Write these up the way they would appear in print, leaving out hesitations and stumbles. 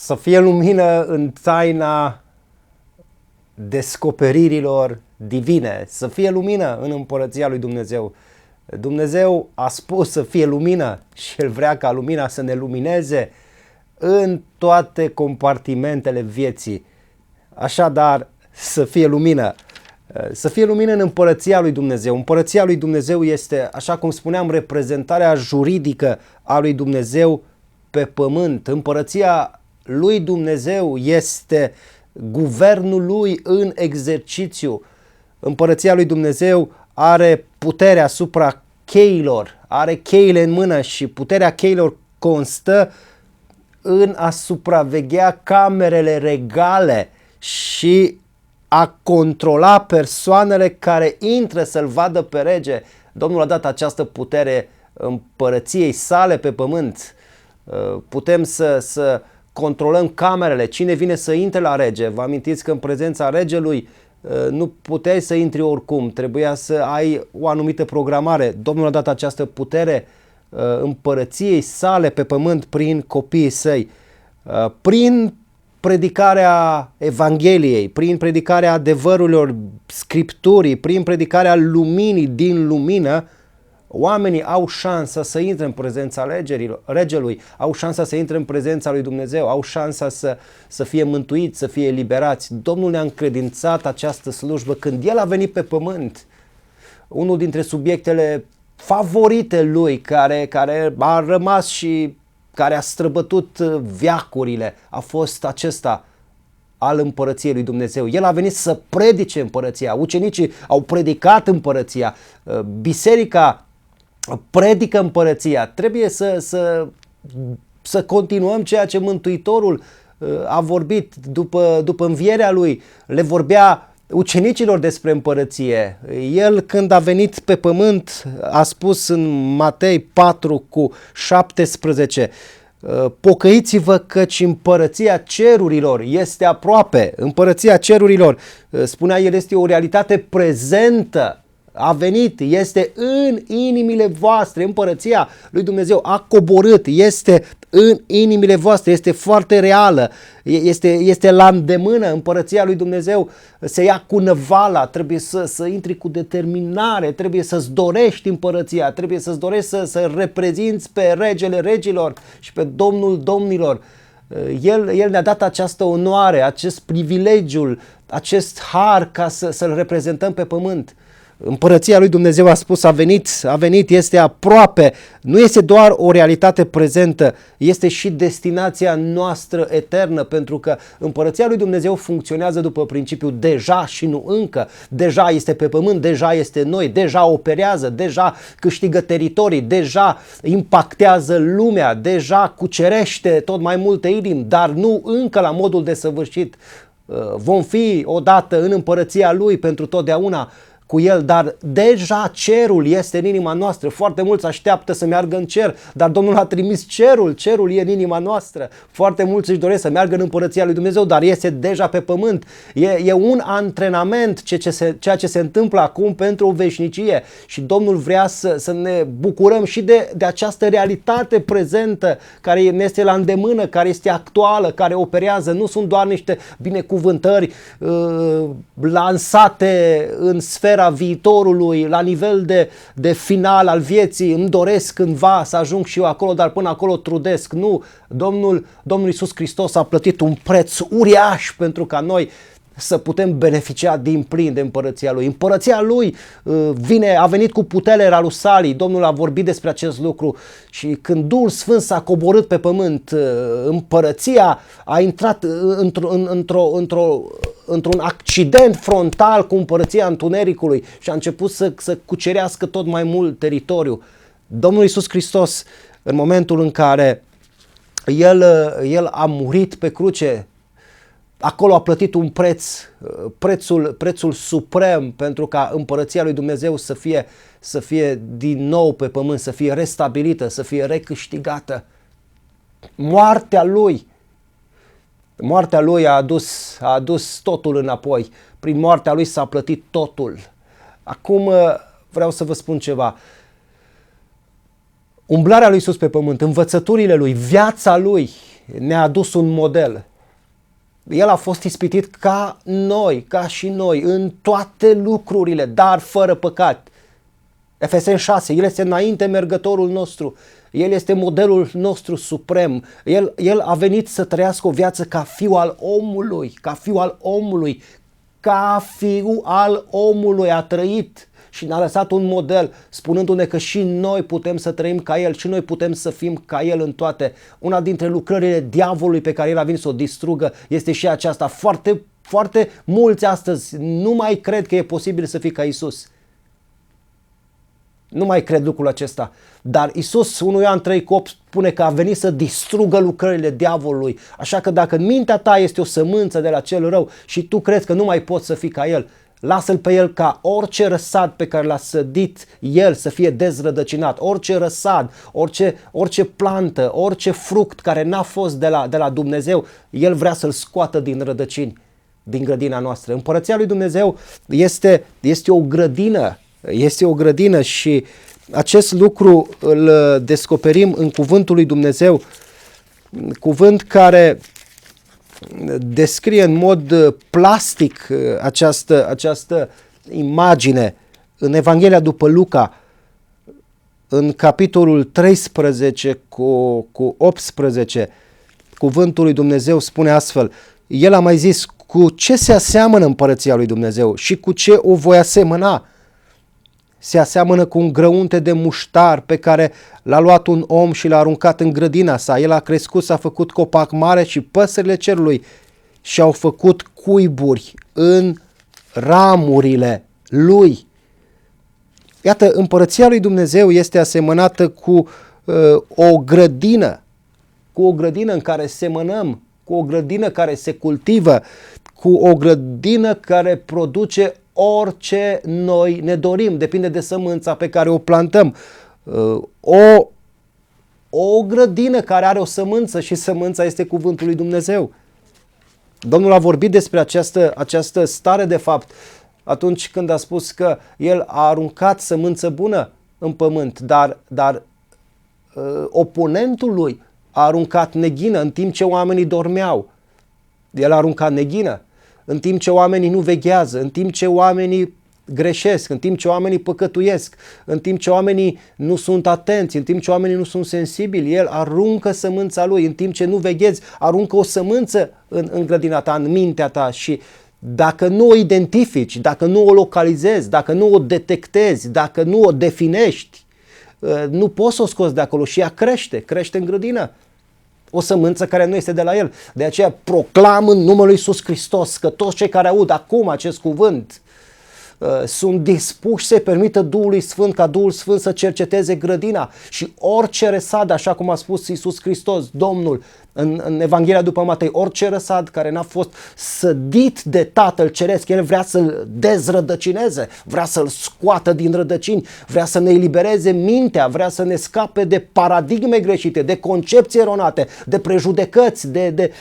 Să fie lumină în taina descoperirilor divine, să fie lumină în împărăția lui Dumnezeu. Dumnezeu a spus să fie lumină și El vrea ca lumina să ne lumineze în toate compartimentele vieții. Așadar, să fie lumină. Să fie lumină în împărăția lui Dumnezeu. Împărăția lui Dumnezeu este, așa cum spuneam, reprezentarea juridică a lui Dumnezeu pe pământ. Împărăția lui Dumnezeu este guvernul lui în exercițiu. Împărăția lui Dumnezeu are puterea asupra cheilor, are cheile în mână și puterea cheilor constă în a supraveghea camerele regale și a controla persoanele care intră să-l vadă pe rege. Domnul a dat această putere împărăției sale pe pământ. Putem să controlăm camerele, cine vine să intre la rege. Vă amintiți că în prezența regelui nu puteai să intri oricum, trebuia să ai o anumită programare. Domnul a dat această putere împărăției sale pe pământ prin copiii săi, prin predicarea Evangheliei, prin predicarea adevărurilor Scripturii, prin predicarea luminii din lumină. Oamenii au șansa să intre în prezența regelui, au șansa să intre în prezența lui Dumnezeu, au șansa să fie mântuiți, să fie eliberați. Domnul ne-a încredințat această slujbă când El a venit pe pământ. Unul dintre subiectele favorite lui, care a rămas și care a străbătut veacurile, a fost acesta al împărăției lui Dumnezeu. El a venit să predice împărăția, ucenicii au predicat împărăția, biserica predică împărăția. Trebuie să continuăm ceea ce Mântuitorul a vorbit după învierea lui. Le vorbea ucenicilor despre împărăție. El, când a venit pe pământ, a spus în Matei 4:17: pocăiți-vă căci împărăția cerurilor este aproape. Împărăția cerurilor, spunea el, este o realitate prezentă. A venit, este în inimile voastre. Împărăția lui Dumnezeu a coborât, este în inimile voastre, este foarte reală, este la îndemână. Împărăția lui Dumnezeu se ia cu năvala, trebuie să intri cu determinare, trebuie să-ți dorești împărăția, trebuie să-ți dorești să reprezinți pe regele regilor și pe Domnul domnilor. El ne-a dat această onoare, acest privilegiu, acest har ca să-L reprezentăm pe pământ. Împărăția lui Dumnezeu, a spus, a venit, este aproape. Nu este doar o realitate prezentă, este și destinația noastră eternă, pentru că împărăția lui Dumnezeu funcționează după principiul deja și nu încă. Deja este pe pământ, deja este în noi, deja operează, deja câștigă teritorii, deja impactează lumea, deja cucerește tot mai multe inimi, dar nu încă la modul desăvârșit. Vom fi odată în împărăția lui pentru totdeauna cu El, dar deja cerul este în inima noastră. Foarte mulți așteaptă să meargă în cer, dar Domnul a trimis cerul e în inima noastră. Foarte mulți își doresc să meargă în împărăția lui Dumnezeu, dar este deja pe pământ. E un antrenament ceea ce se întâmplă acum pentru o veșnicie și Domnul vrea să ne bucurăm și de această realitate prezentă care ne este la îndemână, care este actuală, care operează. Nu sunt doar niște binecuvântări lansate în sfera viitorului, la nivel de final al vieții. Îmi doresc cândva să ajung și eu acolo, dar până acolo trudesc. Nu, Domnul Iisus Hristos a plătit un preț uriaș pentru ca noi să putem beneficia din plin de împărăția Lui. Împărăția Lui a venit cu putere Ralusalii. Domnul a vorbit despre acest lucru și când Duhul Sfânt s-a coborât pe pământ, împărăția a intrat într-un accident frontal cu împărăția întunericului și a început să cucerească tot mai mult teritoriu. Domnul Iisus Hristos, în momentul în care El a murit pe cruce, acolo a plătit un prețul suprem pentru ca împărăția lui Dumnezeu să fie din nou pe pământ, să fie restabilită, să fie recâștigată. Moartea lui a adus totul înapoi. Prin moartea lui s-a plătit totul. Acum vreau să vă spun ceva. Umblarea lui Iisus pe pământ, învățăturile lui, viața lui ne-a adus un model. El a fost ispitit ca noi, ca și noi, în toate lucrurile, dar fără păcat. Efeseni 6, El este înainte mergătorul nostru, El este modelul nostru suprem, El a venit să trăiască o viață ca fiu al omului, ca fiu al omului a trăit și ne-a lăsat un model, spunându-ne că și noi putem să trăim ca El, și noi putem să fim ca El în toate. Una dintre lucrările diavolului pe care El a venit să o distrugă este și aceasta. Foarte, foarte mulți astăzi nu mai cred că e posibil să fii ca Isus. Nu mai cred lucrul acesta. Dar Isus, 1 Ioan 3,8, spune că a venit să distrugă lucrările diavolului. Așa că dacă în mintea ta este o sămânță de la cel rău și tu crezi că nu mai poți să fii ca El, lasă-L pe El ca orice răsad pe care l-a sădit El să fie dezrădăcinat. Orice răsad, orice plantă, orice fruct care n-a fost de la Dumnezeu, El vrea să-l scoată din rădăcini, din grădina noastră. Împărăția lui Dumnezeu este o grădină. Este o grădină și acest lucru îl descoperim în cuvântul lui Dumnezeu, cuvânt care descrie în mod plastic această imagine în Evanghelia după Luca, în capitolul 13 cu 18, cuvântul lui Dumnezeu spune astfel: El a mai zis, cu ce se aseamănă împărăția lui Dumnezeu și cu ce o voi asemăna? Se aseamănă cu un grăunte de muștar pe care l-a luat un om și l-a aruncat în grădina sa. El a crescut, s-a făcut copac mare și păsările cerului și-au făcut cuiburi în ramurile lui. Iată, împărăția lui Dumnezeu este asemănată cu o grădină în care semănăm, cu o grădină care se cultivă, cu o grădină care produce orice noi ne dorim, depinde de sămânța pe care o plantăm. O grădină care are o sămânță și sămânța este cuvântul lui Dumnezeu. Domnul a vorbit despre această stare de fapt atunci când a spus că El a aruncat sămânță bună în pământ, dar oponentul lui a aruncat neghină în timp ce oamenii dormeau. El a aruncat neghină în timp ce oamenii nu veghează, în timp ce oamenii greșesc, în timp ce oamenii păcătuiesc, în timp ce oamenii nu sunt atenți, în timp ce oamenii nu sunt sensibili. El aruncă sămânța lui, în timp ce nu veghezi, aruncă o sămânță în grădina ta, în mintea ta și dacă nu o identifici, dacă nu o localizezi, dacă nu o detectezi, dacă nu o definești, nu poți să o scoți de acolo și ea crește în grădină. O sămânță care nu este de la El. De aceea proclam în numele lui Iisus Hristos că toți cei care aud acum acest cuvânt sunt dispuși să permită Duhului Sfânt, ca Duhul Sfânt să cerceteze grădina și orice răsad, așa cum a spus Iisus Hristos, Domnul, în Evanghelia după Matei, orice răsad care n-a fost sădit de Tatăl Ceresc, El vrea să-l dezrădăcineze, vrea să-l scoată din rădăcini, vrea să ne elibereze mintea, vrea să ne scape de paradigme greșite, de concepții eronate, de prejudecăți, de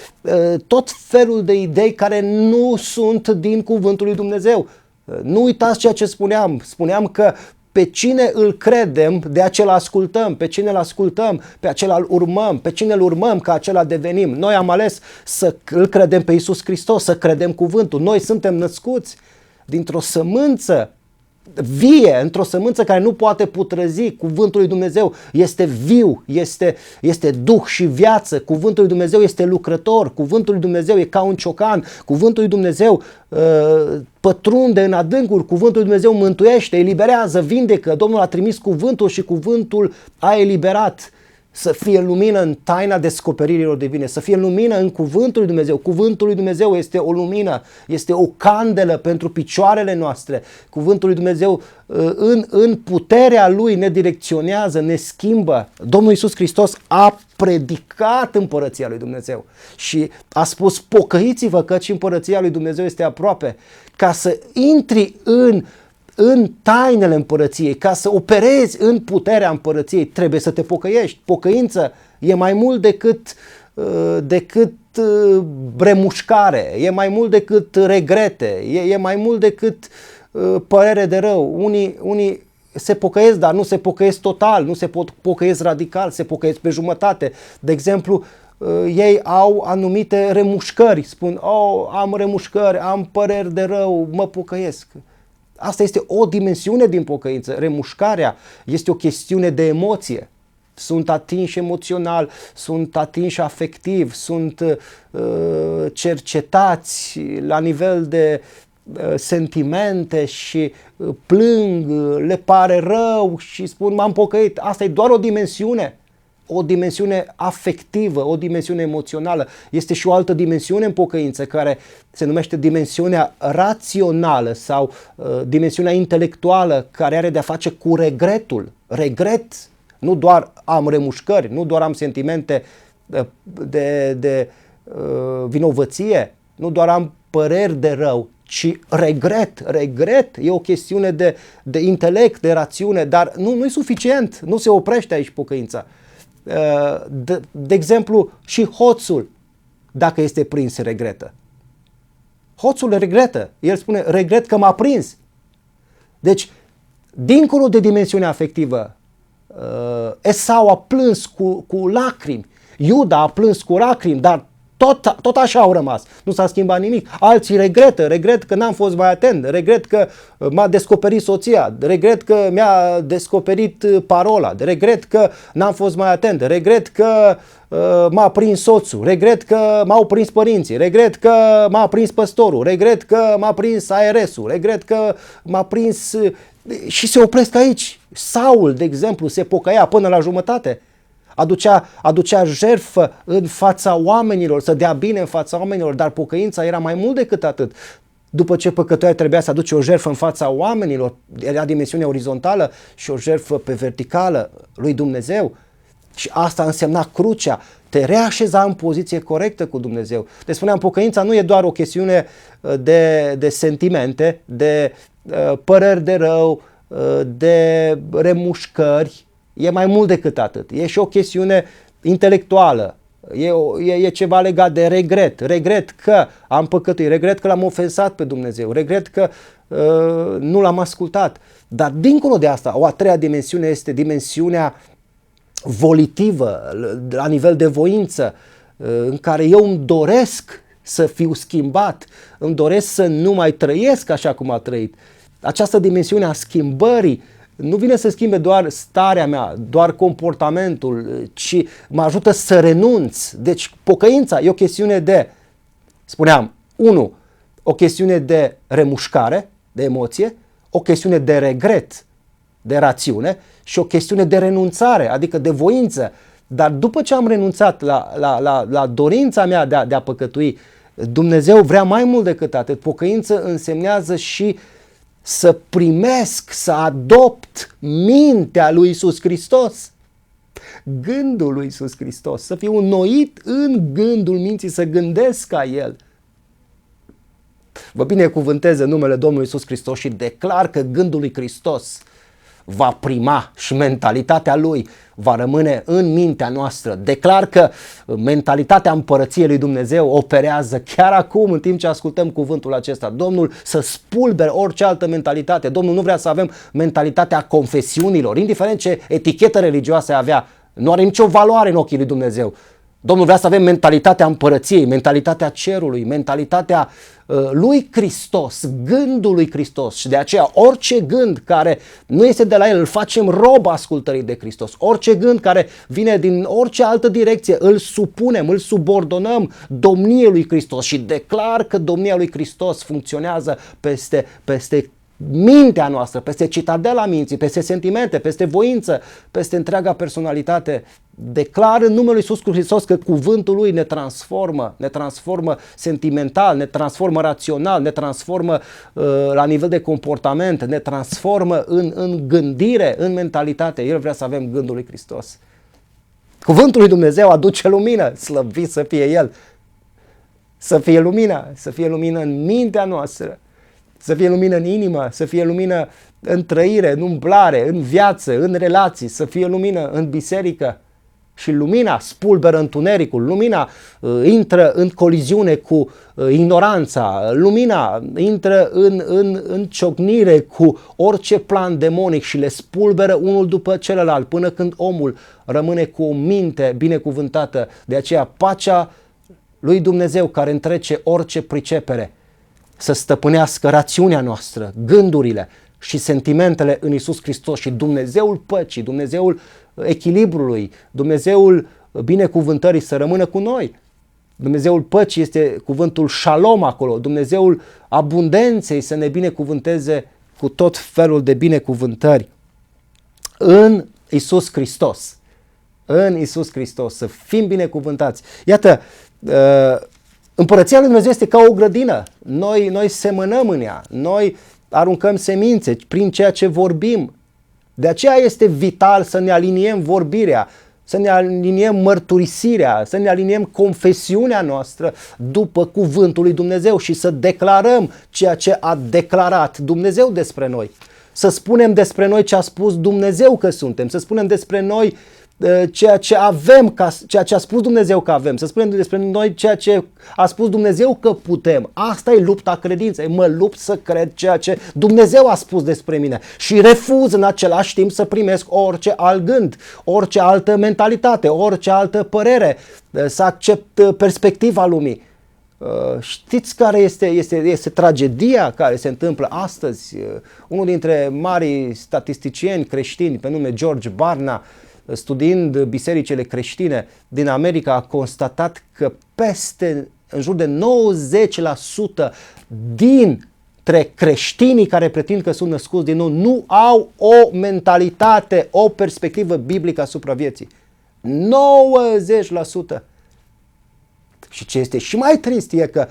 tot felul de idei care nu sunt din cuvântul lui Dumnezeu. Nu uitați ceea ce spuneam că pe cine îl credem, de acela ascultăm, pe cine îl ascultăm, pe acela îl urmăm, pe cine îl urmăm, ca acela devenim. Noi am ales să îl credem pe Iisus Hristos, să credem cuvântul. Noi suntem născuți dintr-o sămânță vie, într-o sămânță care nu poate putrezi. Cuvântul lui Dumnezeu este viu, este duh și viață. Cuvântul lui Dumnezeu este lucrător. Cuvântul lui Dumnezeu e ca un ciocan. Cuvântul lui Dumnezeu pătrunde în adâncuri. Cuvântul lui Dumnezeu mântuiește, eliberează, vindecă. Domnul a trimis cuvântul și cuvântul a eliberat. Să fie lumină în taina descoperirilor divine, să fie lumină în cuvântul lui Dumnezeu. Cuvântul lui Dumnezeu este o lumină, este o candelă pentru picioarele noastre. Cuvântul lui Dumnezeu în puterea lui ne direcționează, ne schimbă. Domnul Iisus Hristos a predicat împărăția lui Dumnezeu și a spus: pocăiți-vă căci împărăția lui Dumnezeu este aproape. Ca să intri în tainele împărăției, ca să operezi în puterea împărăției, trebuie să te pocăiești. Pocăință e mai mult decât bremușcare, e mai mult decât regrete, e mai mult decât părere de rău. Unii se pocăiesc, dar nu se pocăiesc total, nu se pocăiesc radical, se pocăiesc pe jumătate. De exemplu, ei au anumite remușcări, spun, oh, am remușcări, am păreri de rău, mă pocăiesc. Asta este o dimensiune din pocăință. Remușcarea este o chestiune de emoție. Sunt atinși emoțional, sunt atinși afectiv, sunt cercetați la nivel de sentimente și plâng, le pare rău și spun m-am pocăit. Asta e doar o dimensiune afectivă, o dimensiune emoțională. Este și o altă dimensiune în pocăință care se numește dimensiunea rațională sau dimensiunea intelectuală care are de-a face cu regretul. Regret, nu doar am remușcări, nu doar am sentimente de vinovăție, nu doar am păreri de rău, ci regret. Regret e o chestiune de intelect, de rațiune, dar nu e suficient, nu se oprește aici pocăința. De exemplu, și hoțul, dacă este prins, regretă. Hoțul regretă. El spune, regret că m-a prins. Deci, dincolo de dimensiunea afectivă, Esau a plâns cu lacrimi, Iuda a plâns cu lacrimi, dar tot așa au rămas. Nu s-a schimbat nimic. Alții regret că n-am fost mai atent, regret că m-a descoperit soția, regret că mi-a descoperit parola, regret că n-am fost mai atent, regret că m-a prins soțul, regret că m-au prins părinții, regret că m-a prins păstorul, regret că m-a prins ARS-ul, regret că m-a prins... Și se opresc aici. Saul, de exemplu, se pocăia până la jumătate. Aducea jertfă în fața oamenilor, să dea bine în fața oamenilor, dar pocăința era mai mult decât atât. După ce păcătoia trebuia să aduce o jertfă în fața oamenilor, era dimensiunea orizontală și o jertfă pe verticală lui Dumnezeu. Și asta însemna crucea, te reașeza în poziție corectă cu Dumnezeu. Deci spuneam, pocăința nu e doar o chestiune de sentimente, de păreri de rău, de remușcări. E mai mult decât atât. E și o chestiune intelectuală. E ceva legat de regret. Regret că am păcătuit, regret că l-am ofensat pe Dumnezeu, regret că nu l-am ascultat. Dar dincolo de asta, o a treia dimensiune este dimensiunea volitivă, la nivel de voință, în care eu îmi doresc să fiu schimbat, îmi doresc să nu mai trăiesc așa cum a trăit. Această dimensiune a schimbării nu vine să schimbe doar starea mea, doar comportamentul, ci mă ajută să renunț. Deci pocăința e o chestiune de, spuneam, 1, o chestiune de remușcare, de emoție, o chestiune de regret, de rațiune și o chestiune de renunțare, adică de voință. Dar după ce am renunțat la dorința mea de a păcătui, Dumnezeu vrea mai mult decât atât. Pocăință însemnează și să primesc, să adopt mintea lui Iisus Hristos, gândul lui Iisus Hristos, să fiu înnoit în gândul minții, să gândesc ca El. Vă binecuvântez în numele Domnului Iisus Hristos și declar că gândul lui Hristos va prima și mentalitatea Lui va rămâne în mintea noastră. Declar că mentalitatea împărăției lui Dumnezeu operează chiar acum, în timp ce ascultăm cuvântul acesta. Domnul să spulbere orice altă mentalitate. Domnul nu vrea să avem mentalitatea confesiunilor, indiferent ce etichetă religioasă avea, nu are nicio valoare în ochii lui Dumnezeu. Domnul vrea să avem mentalitatea împărăției, mentalitatea cerului, mentalitatea lui Hristos, gândul lui Hristos. Și de aceea orice gând care nu este de la El, îl facem rob ascultării de Hristos. Orice gând care vine din orice altă direcție, îl supunem, îl subordonăm domniei lui Hristos și declar că domnia lui Hristos funcționează peste mintea noastră, peste citadela minții, peste sentimente, peste voință, peste întreaga personalitate. Declar în numele lui Iisus Hristos că cuvântul Lui ne transformă sentimental, ne transformă rațional, ne transformă la nivel de comportament, ne transformă în gândire, în mentalitate. El vrea să avem gândul lui Hristos. Cuvântul lui Dumnezeu aduce lumină, slăvit să fie El. Să fie lumină în mintea noastră, să fie lumină în inimă, să fie lumină în trăire, în umblare, în viață, în relații, să fie lumină în biserică. Și lumina spulberă întunericul, lumina intră în coliziune cu ignoranța, lumina intră în ciocnire cu orice plan demonic și le spulberă unul după celălalt până când omul rămâne cu o minte binecuvântată. De aceea pacea lui Dumnezeu care întrece orice pricepere să stăpânească rațiunea noastră, gândurile și sentimentele în Iisus Hristos și Dumnezeul păcii, Dumnezeul echilibrului, Dumnezeul binecuvântării să rămână cu noi. Dumnezeul păcii este cuvântul shalom acolo, Dumnezeul abundenței să ne binecuvânteze cu tot felul de binecuvântări în Iisus Hristos. În Iisus Hristos, să fim binecuvântați. Iată, împărăția lui Dumnezeu este ca o grădină. Noi semănăm în ea, noi aruncăm semințe prin ceea ce vorbim. De aceea este vital să ne aliniem vorbirea, să ne aliniem mărturisirea, să ne aliniem confesiunea noastră după cuvântul lui Dumnezeu și să declarăm ceea ce a declarat Dumnezeu despre noi. Să spunem despre noi ce a spus Dumnezeu că suntem, să spunem despre noi ceea ce avem, ceea ce a spus Dumnezeu că avem, să spunem despre noi ceea ce a spus Dumnezeu că putem. Asta e lupta credinței. Mă lupt să cred ceea ce Dumnezeu a spus despre mine și refuz în același timp să primesc orice alt gând, orice altă mentalitate, orice altă părere, să accept perspectiva lumii. Știți care este tragedia care se întâmplă astăzi? Unul dintre marii statisticieni creștini pe nume George Barna, studiind bisericile creștine din America, a constatat că în jur de 90% dintre creștinii care pretind că sunt născuți din nou nu au o mentalitate, o perspectivă biblică asupra vieții. 90%! Și ce este și mai trist e că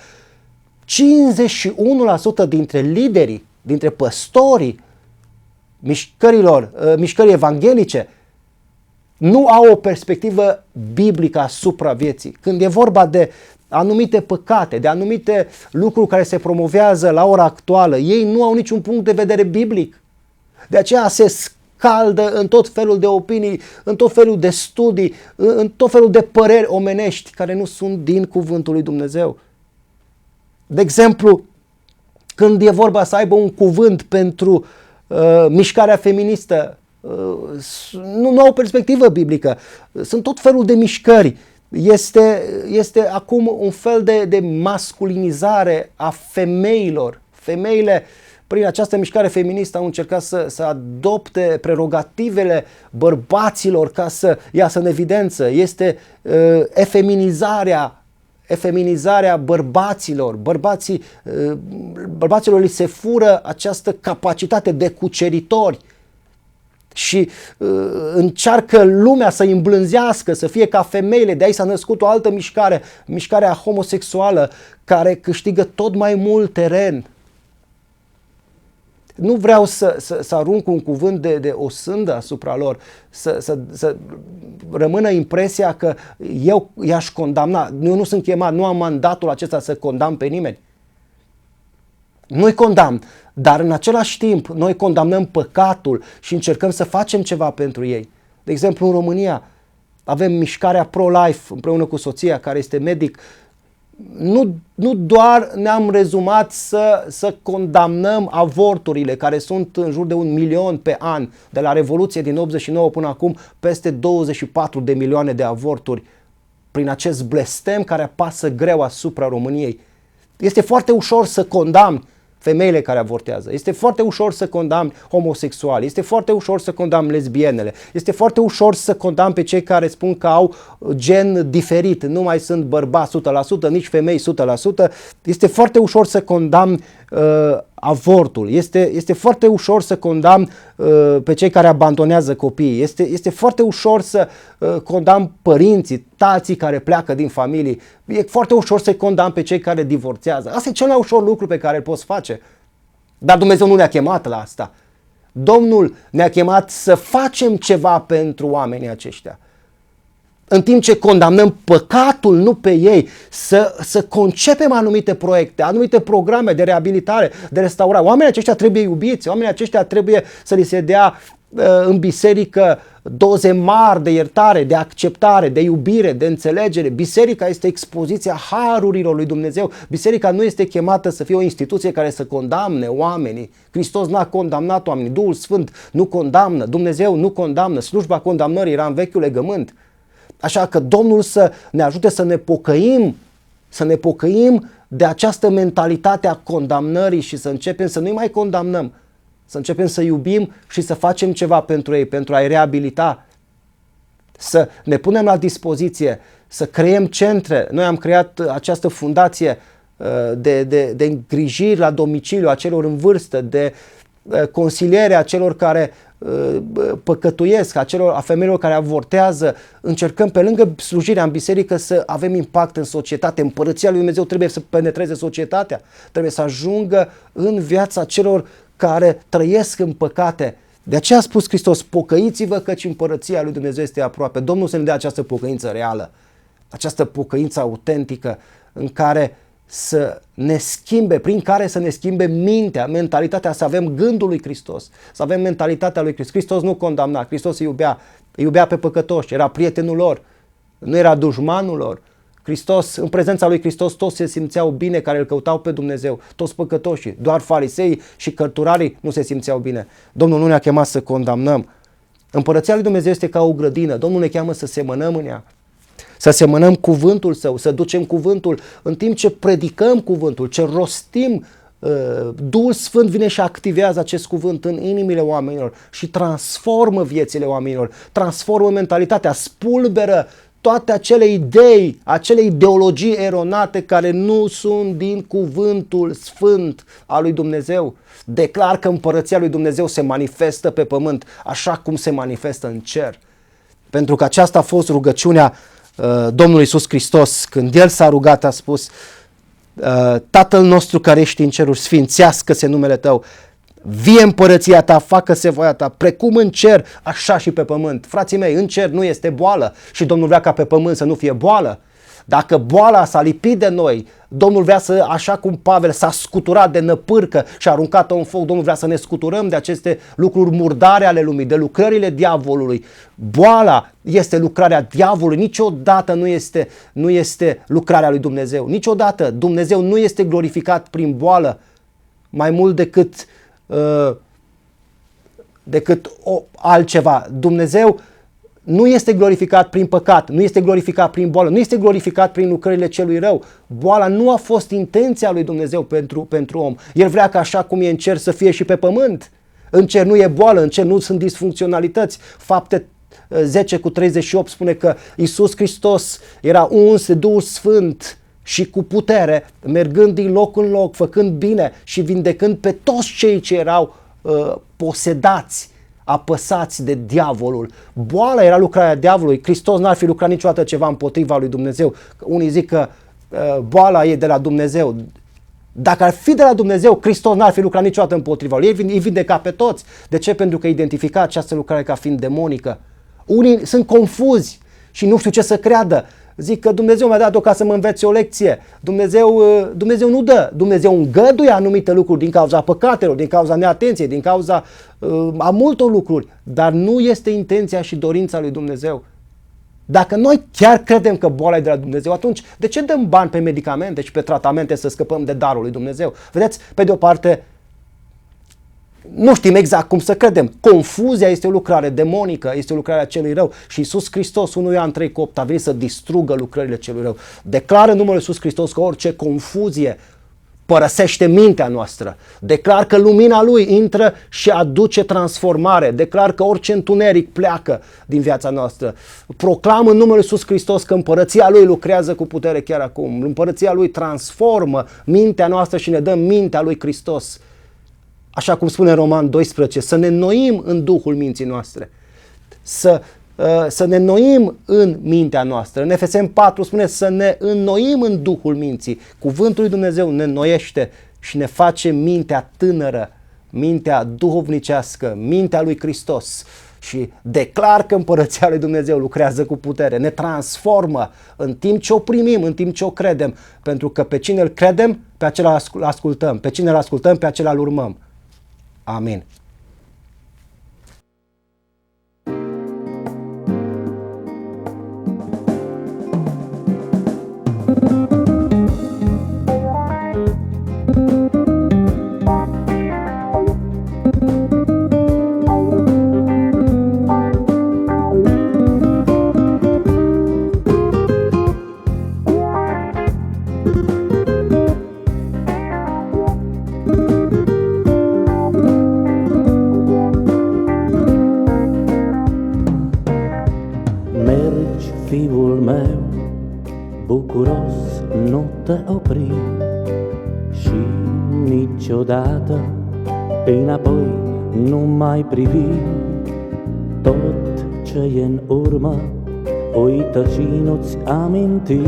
51% dintre liderii, dintre păstorii mișcării evanghelice nu au o perspectivă biblică asupra vieții. Când e vorba de anumite păcate, de anumite lucruri care se promovează la ora actuală, ei nu au niciun punct de vedere biblic. De aceea se scaldă în tot felul de opinii, în tot felul de studii, în tot felul de păreri omenești care nu sunt din cuvântul lui Dumnezeu. De exemplu, când e vorba să aibă un cuvânt pentru mișcarea feministă, nu au o perspectivă biblică. Sunt tot felul de mișcări. Este acum un fel de masculinizare a femeilor. Femeile, prin această mișcare feministă, au încercat să adopte prerogativele bărbaților ca să iasă în evidență. Este efeminizarea bărbaților. Bărbaților li se fură această capacitate de cuceritori. Și încearcă lumea să îi îmblânzească, să fie ca femeile. De aici s-a născut o altă mișcare, mișcarea homosexuală, care câștigă tot mai mult teren. Nu vreau să arunc un cuvânt de osândă asupra lor, să rămână impresia că eu i-aș condamna. Eu nu sunt chemat, nu am mandatul acesta să condamn pe nimeni. Nu-i condamn, dar în același timp noi condamnăm păcatul și încercăm să facem ceva pentru ei. De exemplu, în România avem mișcarea pro-life împreună cu soția care este medic. Nu doar ne-am rezumat să condamnăm avorturile, care sunt în jur de 1 milion pe an, de la Revoluție din 89 până acum, peste 24 de milioane de avorturi, prin acest blestem care apasă greu asupra României. Este foarte ușor să condamni femeile care avortează, este foarte ușor să condamni homosexuali, este foarte ușor să condamni lesbienele, este foarte ușor să condamni pe cei care spun că au gen diferit, nu mai sunt bărbați 100%, nici femei 100%, este foarte ușor să condamni avortul, este foarte ușor să condamni pe cei care abandonează copiii, este foarte ușor să condamni părinții, tații care pleacă din familii, e foarte ușor să condamni pe cei care divorțează. Asta e cel mai ușor lucru pe care îl poți face. Dar Dumnezeu nu ne-a chemat la asta. Domnul ne-a chemat să facem ceva pentru oamenii aceștia. În timp ce condamnăm păcatul, nu pe ei, să concepem anumite proiecte, anumite programe de reabilitare, de restaurare. Oamenii aceștia trebuie iubiți, oamenii aceștia trebuie să li se dea în biserică doze mari de iertare, de acceptare, de iubire, de înțelegere. Biserica este expoziția harurilor lui Dumnezeu. Biserica nu este chemată să fie o instituție care să condamne oamenii. Hristos n-a condamnat oamenii, Duhul Sfânt nu condamnă, Dumnezeu nu condamnă, slujba condamnării era în vechiul legământ. Așa că Domnul să ne ajute să ne pocăim de această mentalitate a condamnării și să începem să nu-i mai condamnăm, să începem să iubim și să facem ceva pentru ei, pentru a-i reabilita, să ne punem la dispoziție, să creăm centre. Noi am creat această fundație de îngrijiri la domiciliu a celor în vârstă, de consiliere a celor care păcătuiesc, a femeilor care avortează. Încercăm pe lângă slujirea în biserică să avem impact în societate. Împărăția lui Dumnezeu trebuie să penetreze societatea, trebuie să ajungă în viața celor care trăiesc în păcate. De aceea a spus Hristos, pocăiți-vă căci împărăția lui Dumnezeu este aproape. Domnul să ne dea această pocăință reală, această pocăință autentică în care să ne schimbe, prin care să ne schimbe mintea, mentalitatea, să avem gândul lui Hristos, să avem mentalitatea lui Hristos. Hristos nu condamna, Hristos îi iubea pe păcătoși, era prietenul lor, nu era dușmanul lor. Hristos, în prezența lui Hristos, toți se simțeau bine care îl căutau pe Dumnezeu, toți păcătoșii, doar farisei și cărturarii nu se simțeau bine. Domnul nu ne-a chemat să condamnăm. Împărăția lui Dumnezeu este ca o grădină, Domnul ne cheamă să semănăm în ea, să semănăm cuvântul Său, să ducem cuvântul în timp ce predicăm cuvântul, ce rostim. Duhul Sfânt vine și activează acest cuvânt în inimile oamenilor și transformă viețile oamenilor, transformă mentalitatea, spulberă toate acele idei, acele ideologii eronate care nu sunt din cuvântul sfânt al lui Dumnezeu. Declar că împărăția lui Dumnezeu se manifestă pe pământ așa cum se manifestă în cer. Pentru că aceasta a fost rugăciunea Domnului Iisus Hristos. Când El s-a rugat, a spus: Tatăl nostru care ești în ceruri, sfințească-se numele Tău, vie împărăția Ta, facă-se voia Ta, precum în cer, așa și pe pământ. Frații mei, în cer nu este boală și Domnul vrea ca pe pământ să nu fie boală. Dacă boala s-a lipit de noi, Domnul vrea să, așa cum Pavel s-a scuturat de năpârcă și a aruncat-o în foc, Domnul vrea să ne scuturăm de aceste lucruri murdare ale lumii, de lucrările diavolului. Boala este lucrarea diavolului, niciodată nu este lucrarea lui Dumnezeu. Niciodată Dumnezeu nu este glorificat prin boală, mai mult decât altceva. Dumnezeu nu este glorificat prin păcat, nu este glorificat prin boală, nu este glorificat prin lucrările celui rău. Boala nu a fost intenția lui Dumnezeu pentru om. El vrea ca așa cum e în cer să fie și pe pământ. În cer nu e boală, în cer nu sunt disfuncționalități. Fapte 10:38 spune că Iisus Hristos era uns de Duhul Sfânt și cu putere, mergând din loc în loc, făcând bine și vindecând pe toți cei ce erau posedați, apăsați de diavolul. Boala era lucrarea diavolului. Hristos n-ar fi lucrat niciodată ceva împotriva lui Dumnezeu. Unii zic că boala e de la Dumnezeu. Dacă ar fi de la Dumnezeu, Hristos n-ar fi lucrat niciodată împotriva lui. Îi vindeca pe toți. De ce? Pentru că identifica această lucrare ca fiind demonică. Unii sunt confuzi și nu știu ce să creadă. Zic că Dumnezeu mi-a dat-o ca să mă învețe o lecție. Dumnezeu nu dă. Dumnezeu îngăduie anumite lucruri din cauza păcatelor, din cauza neatenției, din cauza a multor lucruri. Dar nu este intenția și dorința lui Dumnezeu. Dacă noi chiar credem că boala e de la Dumnezeu, atunci de ce dăm bani pe medicamente și pe tratamente să scăpăm de darul lui Dumnezeu? Vedeți, pe de o parte, nu știm exact cum să credem. Confuzia este o lucrare demonică, este o lucrare a celui rău. Și Iisus Hristos, 1 Ioan 3:8, a venit să distrugă lucrările celui rău. Declară în numele Iisus Hristos că orice confuzie părăsește mintea noastră. Declar că lumina Lui intră și aduce transformare. Declar că orice întuneric pleacă din viața noastră. Proclam în numele Iisus Hristos că împărăția Lui lucrează cu putere chiar acum. Împărăția Lui transformă mintea noastră și ne dă mintea Lui Hristos. Așa cum spune Roman 12, să ne înnoim în duhul minții noastre, să ne înnoim în mintea noastră. În Efeseni 4 spune să ne înnoim în duhul minții. Cuvântul lui Dumnezeu ne înnoiește și ne face mintea tânără, mintea duhovnicească, mintea lui Hristos. Și declar că împărăția lui Dumnezeu lucrează cu putere, ne transformă în timp ce o primim, în timp ce o credem. Pentru că pe cine îl credem, pe acela ascultăm. Pe cine îl ascultăm, pe acela îl urmăm. Amin. mereu bucuros, nu te opri și niciodată înapoi nu mai privi. Tot ce e în urmă uită și nu-ți aminti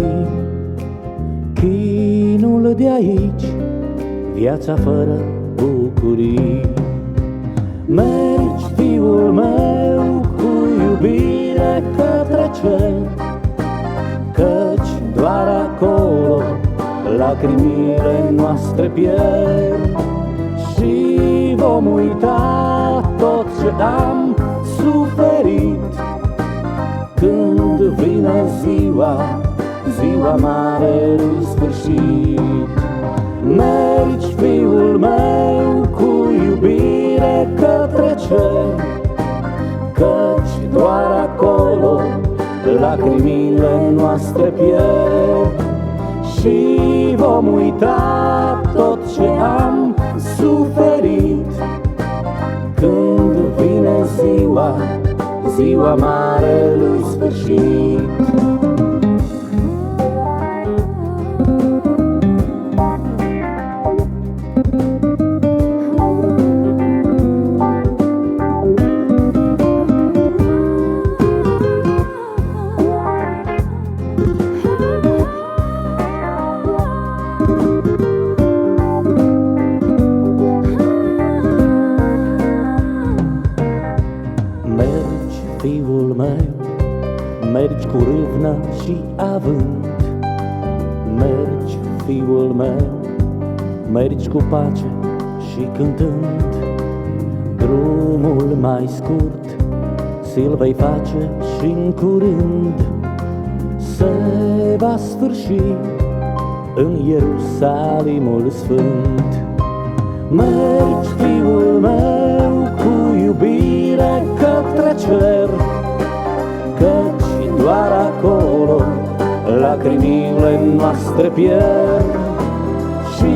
chinul de aici, viața fără bucurii. Mergi, fiul meu, cu iubire către cer, căci doar acolo lacrimile noastre pierd. Și vom uita tot ce am suferit când vine ziua marelui sfârșit. Mergi, fiul meu, cu iubire către cer, căci doar acolo lacrimile noastre pierd. Și vom uita tot ce am suferit când vine ziua marelui sfârșit. Fiul meu, mergi cu râvnă și avânt. Mergi, fiul meu, mergi cu pace și cântând. Drumul mai scurt ți-l vei face și-n curând se va sfârși în Ierusalimul sfânt. Mergi, fiul meu, cu iubire către cer, căci doar acolo lacrimile noastre pierd. Și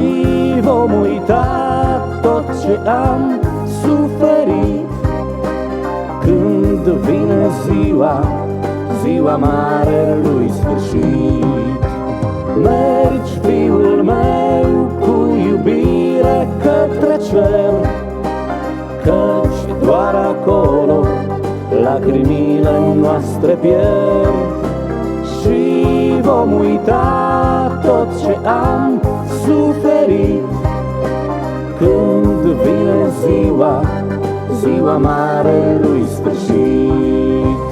vom uita tot ce am suferit când vine ziua marelui sfârșit. Mergi, fiul meu, cu iubire către cer, căci doar acolo lacrimile noastre pierd. Și vom uita tot ce am suferit când vine ziua marelui sfârșit.